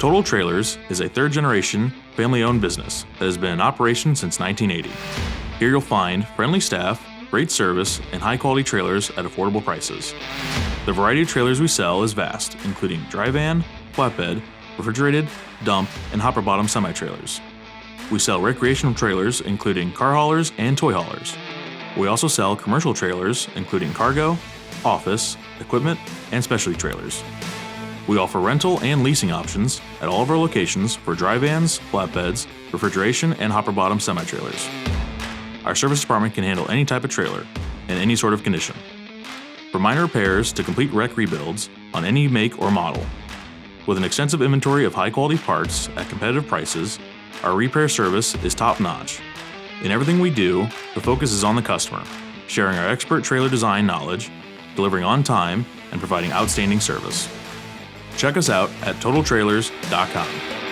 Total Trailers is a third-generation, family-owned business that has been in operation since 1980. Here you'll find friendly staff, great service, and high-quality trailers at affordable prices. The variety of trailers we sell is vast, including dry van, flatbed, refrigerated, dump, and hopper-bottom semi-trailers. We sell recreational trailers, including car haulers and toy haulers. We also sell commercial trailers, including cargo, office, equipment, and specialty trailers. We offer rental and leasing options at all of our locations for dry vans, flatbeds, refrigeration, and hopper-bottom semi-trailers. Our service department can handle any type of trailer in any sort of condition, from minor repairs to complete wreck rebuilds on any make or model. With an extensive inventory of high-quality parts at competitive prices, our repair service is top-notch. In everything we do, the focus is on the customer, sharing our expert trailer design knowledge, delivering on time, and providing outstanding service. Check us out at totaltrailers.com.